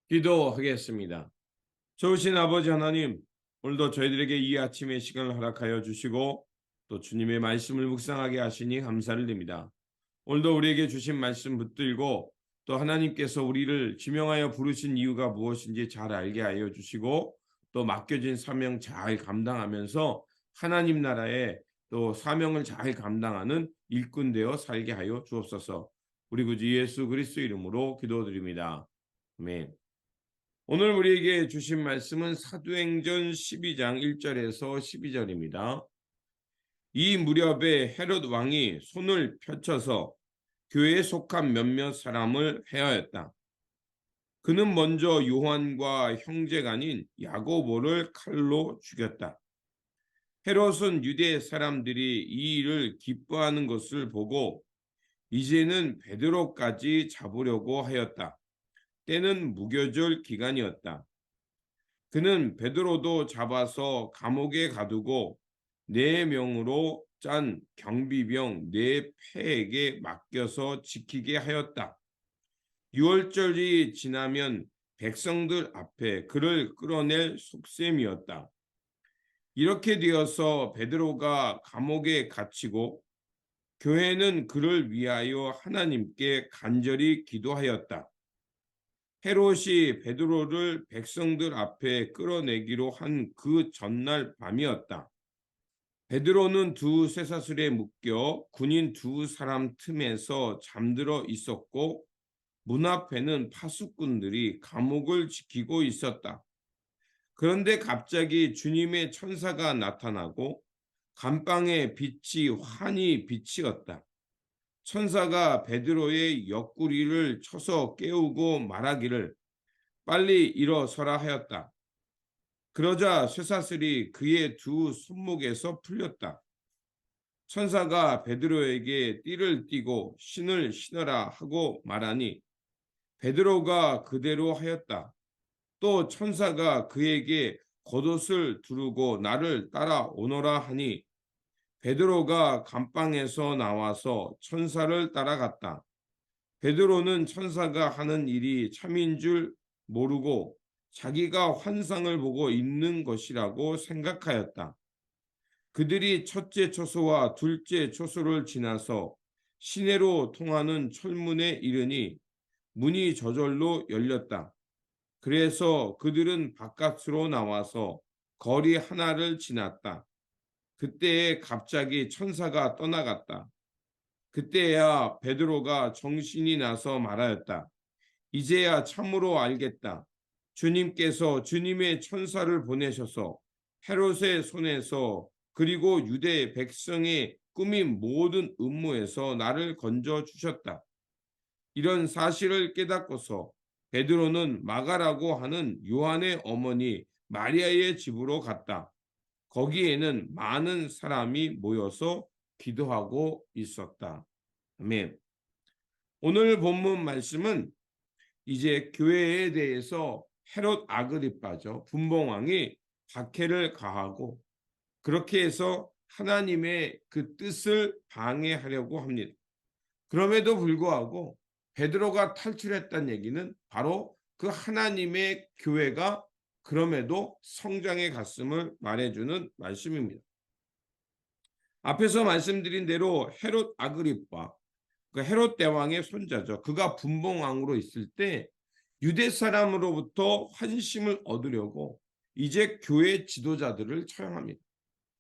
기도하겠습니다. 좋으신 아버지 하나님, 오늘도 저희들에게 이 아침의 시간을 허락하여 주시고 또 주님의 말씀을 묵상하게 하시니 감사를 드립니다. 오늘도 우리에게 주신 말씀 붙들고 또 하나님께서 우리를 지명하여 부르신 이유가 무엇인지 잘 알게 하여 주시고 또 맡겨진 사명 잘 감당하면서 하나님 나라의 또 사명을 잘 감당하는 일꾼 되어 살게 하여 주옵소서. 우리 구주 예수 그리스도 이름으로 기도드립니다. 아멘. 오늘 우리에게 주신 말씀은 사도행전 12장 1절에서 12절입니다. 이 무렵에 헤롯 왕이 손을 펼쳐서 교회에 속한 몇몇 사람을 해하였다. 그는 먼저 요한과 형제간인 야고보를 칼로 죽였다. 헤롯은 유대 사람들이 이 일을 기뻐하는 것을 보고 이제는 베드로까지 잡으려고 하였다. 때는 무교절 기간이었다. 그는 베드로도 잡아서 감옥에 가두고 네 명으로 짠 경비병 네 패에게 맡겨서 지키게 하였다. 유월절이 지나면 백성들 앞에 그를 끌어낼 속셈이었다. 이렇게 되어서 베드로가 감옥에 갇히고 교회는 그를 위하여 하나님께 간절히 기도하였다. 헤롯이 베드로를 백성들 앞에 끌어내기로 한 그 전날 밤이었다. 베드로는 두 쇠사슬에 묶여 군인 두 사람 틈에서 잠들어 있었고 문 앞에는 파수꾼들이 감옥을 지키고 있었다. 그런데 갑자기 주님의 천사가 나타나고 감방의 빛이 환히 비치었다. 천사가 베드로의 옆구리를 쳐서 깨우고 말하기를 빨리 일어서라 하였다. 그러자 쇠사슬이 그의 두 손목에서 풀렸다. 천사가 베드로에게 띠를 띠고 신을 신어라 하고 말하니 베드로가 그대로 하였다. 또 천사가 그에게 겉옷을 두르고 나를 따라오너라 하니 베드로가 감방에서 나와서 천사를 따라갔다. 베드로는 천사가 하는 일이 참인 줄 모르고 자기가 환상을 보고 있는 것이라고 생각하였다. 그들이 첫째 초소와 둘째 초소를 지나서 시내로 통하는 철문에 이르니 문이 저절로 열렸다. 그래서 그들은 바깥으로 나와서 거리 하나를 지났다. 그때에 갑자기 천사가 떠나갔다. 그때야 베드로가 정신이 나서 말하였다. 이제야 참으로 알겠다. 주님께서 주님의 천사를 보내셔서 헤롯의 손에서 그리고 유대 백성의 꾸민 모든 음모에서 나를 건져 주셨다. 이런 사실을 깨닫고서 베드로는 마가라고 하는 요한의 어머니 마리아의 집으로 갔다. 거기에는 많은 사람이 모여서 기도하고 있었다. 아멘. 오늘 본문 말씀은 이제 교회에 대해서 헤롯 아그리빠죠. 분봉왕이 박해를 가하고 그렇게 해서 하나님의 그 뜻을 방해하려고 합니다. 그럼에도 불구하고 베드로가 탈출했다는 얘기는 바로 그 하나님의 교회가 그럼에도 성장해 갔음을 말해주는 말씀입니다. 앞에서 말씀드린 대로 헤롯 아그리빠, 그 헤롯 대왕의 손자죠. 그가 분봉왕으로 있을 때 유대 사람으로부터 환심을 얻으려고 이제 교회 지도자들을 처형합니다.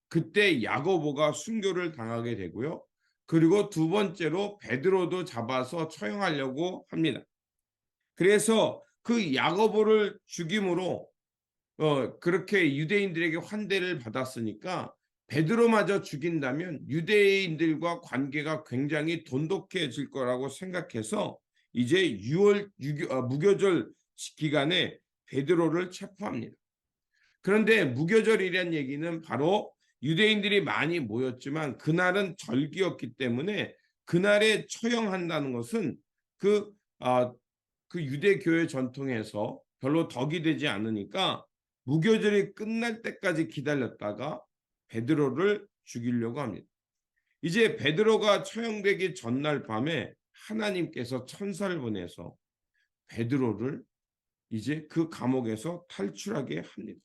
그때 야고보가 순교를 당하게 되고요. 그리고 두 번째로 베드로도 잡아서 처형하려고 합니다. 그래서 그 야고보를 죽임으로 그렇게 유대인들에게 환대를 받았으니까 베드로마저 죽인다면 유대인들과 관계가 굉장히 돈독해질 거라고 생각해서 이제 무교절 기간에 베드로를 체포합니다. 그런데 무교절이라는 얘기는 바로 유대인들이 많이 모였지만 그날은 절기였기 때문에 그날에 처형한다는 것은 그, 그 유대교회 전통에서 별로 덕이 되지 않으니까 무교절이 끝날 때까지 기다렸다가 베드로를 죽이려고 합니다. 이제 베드로가 처형되기 전날 밤에 하나님께서 천사를 보내서 베드로를 이제 그 감옥에서 탈출하게 합니다.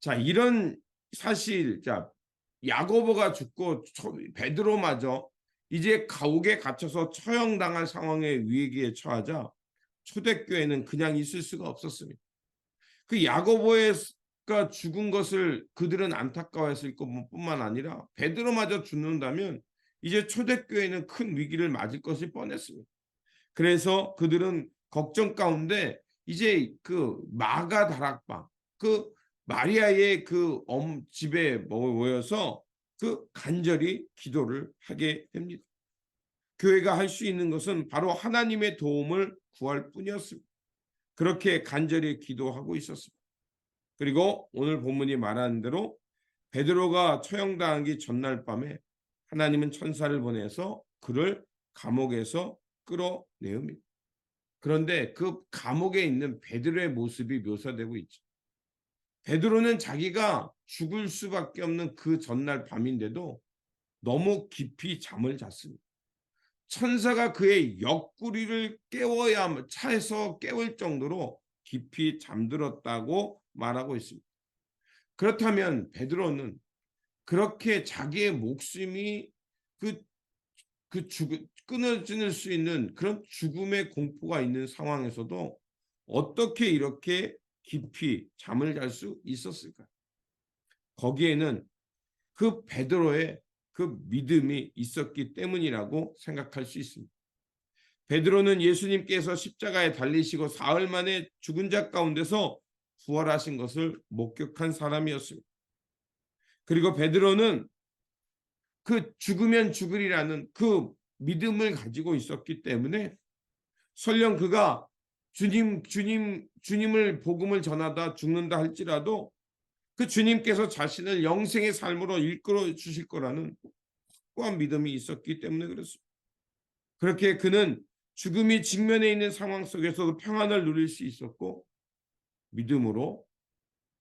자, 이런 사실, 자, 야고보가 죽고 베드로마저 이제 감옥에 갇혀서 처형당할 상황의 위기에 처하자 초대교회는 그냥 있을 수가 없었습니다. 그 야고보가 죽은 것을 그들은 안타까워했을 뿐만 아니라 베드로마저 죽는다면 이제 초대교회는 큰 위기를 맞을 것이 뻔했습니다. 그래서 그들은 걱정 가운데 이제 그 마가 다락방, 그 마리아의 그 집에 모여서 그 간절히 기도를 하게 됩니다. 교회가 할 수 있는 것은 바로 하나님의 도움을 구할 뿐이었습니다. 그렇게 간절히 기도하고 있었습니다. 그리고 오늘 본문이 말하는 대로 베드로가 처형당하기 전날 밤에 하나님은 천사를 보내서 그를 감옥에서 끌어내옵니다. 그런데 그 감옥에 있는 베드로의 모습이 묘사되고 있죠. 베드로는 자기가 죽을 수밖에 없는 그 전날 밤인데도 너무 깊이 잠을 잤습니다. 천사가 그의 옆구리를 깨워야 차에서 깨울 정도로 깊이 잠들었다고 말하고 있습니다. 그렇다면 베드로는 그렇게 자기의 목숨이 끊어질 수 있는 그런 죽음의 공포가 있는 상황에서도 어떻게 이렇게 깊이 잠을 잘 수 있었을까? 거기에는 그 베드로의 그 믿음이 있었기 때문이라고 생각할 수 있습니다. 베드로는 예수님께서 십자가에 달리시고 사흘 만에 죽은 자 가운데서 부활하신 것을 목격한 사람이었습니다. 그리고 베드로는 그 죽으면 죽으리라는 그 믿음을 가지고 있었기 때문에 설령 그가 주님을 복음을 전하다 죽는다 할지라도 그 주님께서 자신을 영생의 삶으로 이끌어 주실 거라는 확고한 믿음이 있었기 때문에 그렇습니다. 그렇게 그는 죽음이 직면해 있는 상황 속에서도 평안을 누릴 수 있었고 믿음으로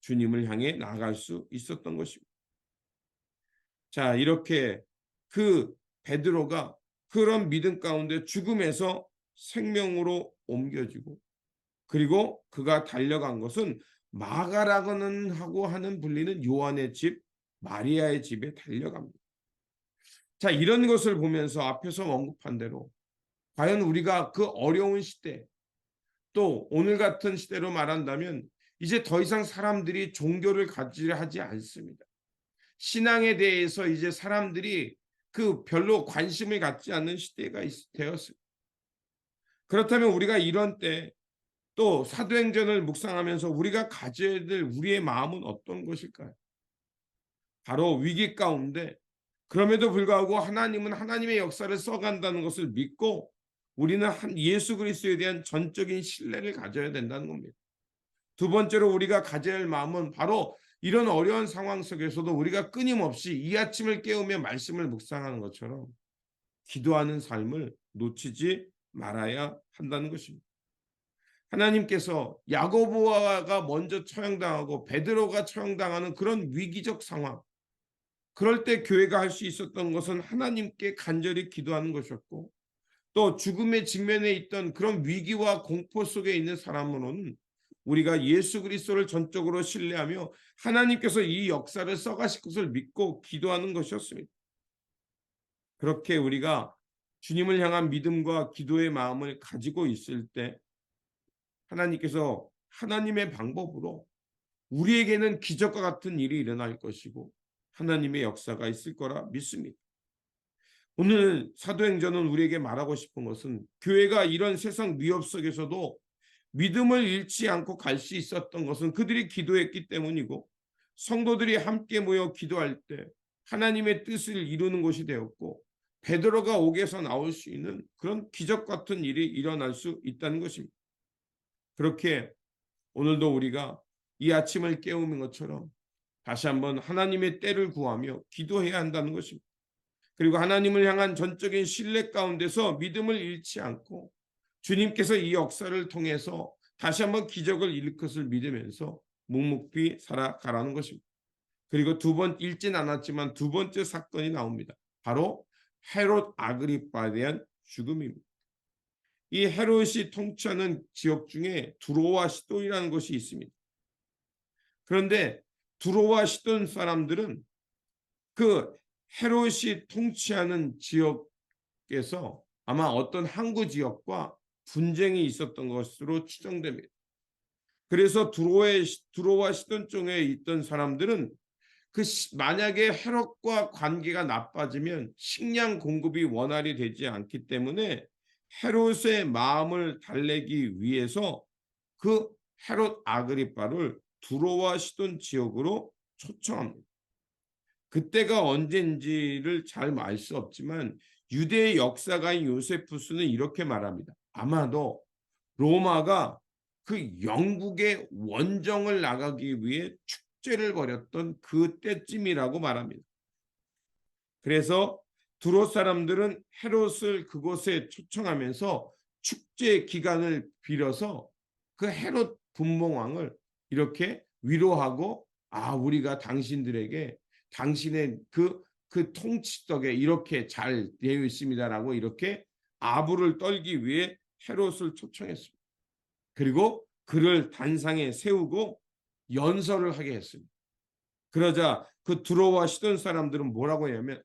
주님을 향해 나아갈 수 있었던 것입니다. 자, 이렇게 그 베드로가 그런 믿음 가운데 죽음에서 생명으로 옮겨지고 그리고 그가 달려간 것은 마가라고는 하고 하는 불리는 요한의 집 마리아의 집에 달려갑니다. 자, 이런 것을 보면서 앞에서 언급한 대로 과연 우리가 그 어려운 시대 또 오늘 같은 시대로 말한다면 이제 더 이상 사람들이 종교를 가지려 하지 않습니다. 신앙에 대해서 이제 사람들이 그 별로 관심을 갖지 않는 시대가 되었습니다. 그렇다면 우리가 이런 때 또 사도행전을 묵상하면서 우리가 가져야 될 우리의 마음은 어떤 것일까요? 바로 위기 가운데 그럼에도 불구하고 하나님은 하나님의 역사를 써간다는 것을 믿고 우리는 예수 그리스도에 대한 전적인 신뢰를 가져야 된다는 겁니다. 두 번째로 우리가 가져야 할 마음은 바로 이런 어려운 상황 속에서도 우리가 끊임없이 이 아침을 깨우며 말씀을 묵상하는 것처럼 기도하는 삶을 놓치지 말아야 한다는 것입니다. 하나님께서 야고보가 먼저 처형당하고 베드로가 처형당하는 그런 위기적 상황, 그럴 때 교회가 할 수 있었던 것은 하나님께 간절히 기도하는 것이었고 또 죽음의 직면에 있던 그런 위기와 공포 속에 있는 사람으로는 우리가 예수 그리스도를 전적으로 신뢰하며 하나님께서 이 역사를 써가실 것을 믿고 기도하는 것이었습니다. 그렇게 우리가 주님을 향한 믿음과 기도의 마음을 가지고 있을 때 하나님께서 하나님의 방법으로 우리에게는 기적과 같은 일이 일어날 것이고 하나님의 역사가 있을 거라 믿습니다. 오늘 사도행전은 우리에게 말하고 싶은 것은 교회가 이런 세상 위협 속에서도 믿음을 잃지 않고 갈 수 있었던 것은 그들이 기도했기 때문이고 성도들이 함께 모여 기도할 때 하나님의 뜻을 이루는 것이 되었고 베드로가 옥에서 나올 수 있는 그런 기적 같은 일이 일어날 수 있다는 것입니다. 그렇게 오늘도 우리가 이 아침을 깨우는 것처럼 다시 한번 하나님의 때를 구하며 기도해야 한다는 것입니다. 그리고 하나님을 향한 전적인 신뢰 가운데서 믿음을 잃지 않고 주님께서 이 역사를 통해서 다시 한번 기적을 일으킬 것을 믿으면서 묵묵히 살아가라는 것입니다. 그리고 읽진 않았지만 두 번째 사건이 나옵니다. 바로 헤롯 아그리빠에 대한 죽음입니다. 이 헤롯이 통치하는 지역 중에 두로와 시돈이라는 곳이 있습니다. 그런데 두로와 시돈 사람들은 그 헤롯이 통치하는 지역에서 아마 어떤 항구 지역과 분쟁이 있었던 것으로 추정됩니다. 그래서 두로와 시돈 쪽에 있던 사람들은 만약에 헤롯과 관계가 나빠지면 식량 공급이 원활히 되지 않기 때문에 헤롯의 마음을 달래기 위해서 그 헤롯 아그리빠를 두로와 시돈 지역으로 초청합니다. 그때가 언제인지를 잘 알 수 없지만 유대의 역사가인 요세푸스는 이렇게 말합니다. 아마도 로마가 그 영국의 원정을 나가기 위해 축제를 벌였던 그때쯤이라고 말합니다. 그래서 두로 사람들은 헤롯을 그곳에 초청하면서 축제 기간을 빌어서 그 헤롯 분봉왕을 이렇게 위로하고 우리가 당신들에게 당신의 그 통치 덕에 이렇게 잘 되어 있습니다라고 이렇게 아부를 떨기 위해 헤롯을 초청했습니다. 그리고 그를 단상에 세우고 연설을 하게 했습니다. 그러자 그 두로와 시돈 사람들은 뭐라고 하냐면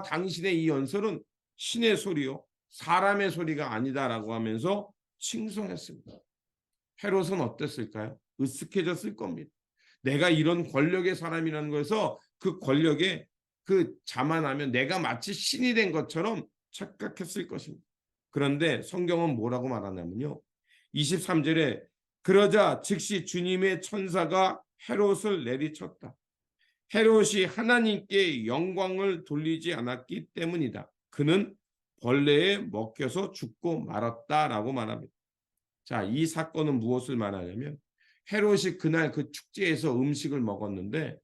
당신의 이 연설은 신의 소리요 사람의 소리가 아니다라고 하면서 칭송했습니다. 헤롯은 어땠을까요? 으쓱해졌을 겁니다. 내가 이런 권력의 사람이라는 거에서 그 권력에 자만하면 내가 마치 신이 된 것처럼 착각했을 것입니다. 그런데 성경은 뭐라고 말하냐면요. 23절에 그러자 즉시 주님의 천사가 헤롯을 내리쳤다. 헤롯이 하나님께 영광을 돌리지 않았기 때문이다. 그는 벌레에 먹혀서 죽고 말았다라고 말합니다. 자, 이 사건은 무엇을 말하냐면 헤롯이 그날 그 축제에서 음식을 먹었는데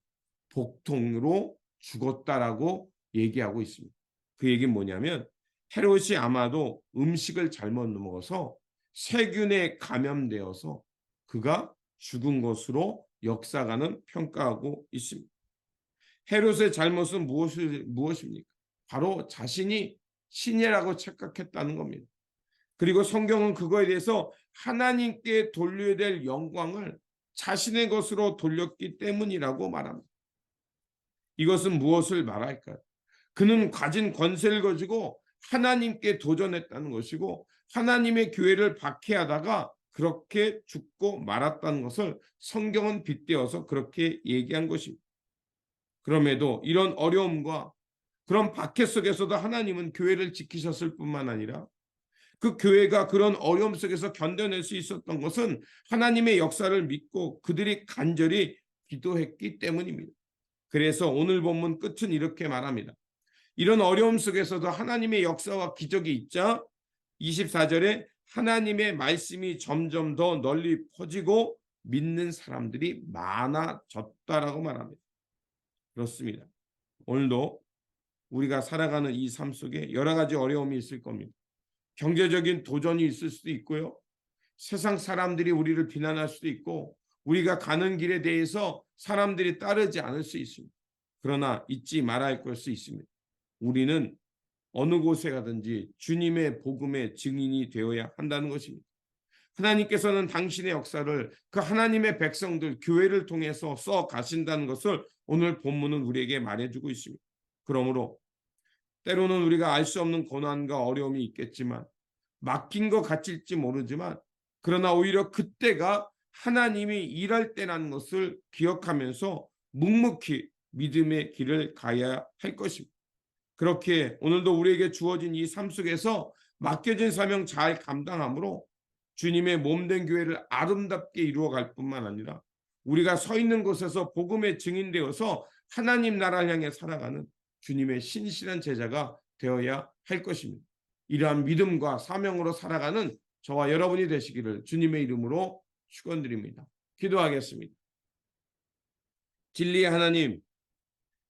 복통으로 죽었다라고 얘기하고 있습니다. 그 얘기는 뭐냐면 헤롯이 아마도 음식을 잘못 먹어서 세균에 감염되어서 그가 죽은 것으로 역사가는 평가하고 있습니다. 헤롯의 잘못은 무엇입니까? 바로 자신이 신이라고 착각했다는 겁니다. 그리고 성경은 그거에 대해서 하나님께 돌려야 될 영광을 자신의 것으로 돌렸기 때문이라고 말합니다. 이것은 무엇을 말할까요? 그는 가진 권세를 가지고 하나님께 도전했다는 것이고 하나님의 교회를 박해하다가 그렇게 죽고 말았다는 것을 성경은 빗대어서 그렇게 얘기한 것입니다. 그럼에도 이런 어려움과 그런 박해 속에서도 하나님은 교회를 지키셨을 뿐만 아니라 그 교회가 그런 어려움 속에서 견뎌낼 수 있었던 것은 하나님의 역사를 믿고 그들이 간절히 기도했기 때문입니다. 그래서 오늘 본문 끝은 이렇게 말합니다. 이런 어려움 속에서도 하나님의 역사와 기적이 있자 24절에 하나님의 말씀이 점점 더 널리 퍼지고 믿는 사람들이 많아졌다라고 말합니다. 그렇습니다. 오늘도 우리가 살아가는 이 삶 속에 여러 가지 어려움이 있을 겁니다. 경제적인 도전이 있을 수도 있고요. 세상 사람들이 우리를 비난할 수도 있고 우리가 가는 길에 대해서 사람들이 따르지 않을 수 있습니다. 그러나 잊지 말아야 할 것이 있습니다. 우리는 어느 곳에 가든지 주님의 복음의 증인이 되어야 한다는 것입니다. 하나님께서는 당신의 역사를 그 하나님의 백성들, 교회를 통해서 써 가신다는 것을 오늘 본문은 우리에게 말해주고 있습니다. 그러므로 때로는 우리가 알 수 없는 고난과 어려움이 있겠지만 막힌 것 같을지 모르지만 그러나 오히려 그때가 하나님이 일할 때라는 것을 기억하면서 묵묵히 믿음의 길을 가야 할 것입니다. 그렇게 오늘도 우리에게 주어진 이 삶 속에서 맡겨진 사명 잘 감당함으로 주님의 몸된 교회를 아름답게 이루어갈 뿐만 아니라 우리가 서 있는 곳에서 복음의 증인되어서 하나님 나라를 향해 살아가는 주님의 신실한 제자가 되어야 할 것입니다. 이러한 믿음과 사명으로 살아가는 저와 여러분이 되시기를 주님의 이름으로 축원드립니다. 기도하겠습니다. 진리의 하나님,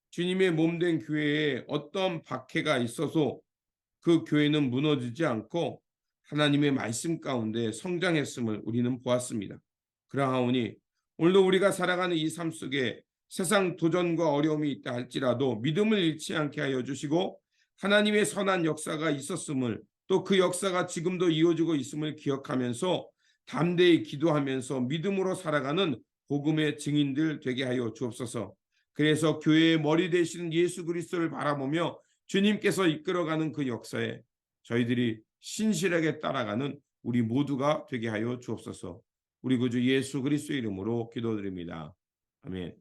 주님의 몸된 교회에 어떤 박해가 있어서 그 교회는 무너지지 않고 하나님의 말씀 가운데 성장했음을 우리는 보았습니다. 그러하오니 오늘도 우리가 살아가는 이 삶 속에 세상 도전과 어려움이 있다 할지라도 믿음을 잃지 않게 하여 주시고 하나님의 선한 역사가 있었음을 또 그 역사가 지금도 이어지고 있음을 기억하면서 담대히 기도하면서 믿음으로 살아가는 복음의 증인들 되게 하여 주옵소서. 그래서 교회의 머리 되시는 예수 그리스도를 바라보며 주님께서 이끌어가는 그 역사에 저희들이 신실하게 따라가는 우리 모두가 되게 하여 주옵소서. 우리 구주 예수 그리스도의 이름으로 기도드립니다. 아멘.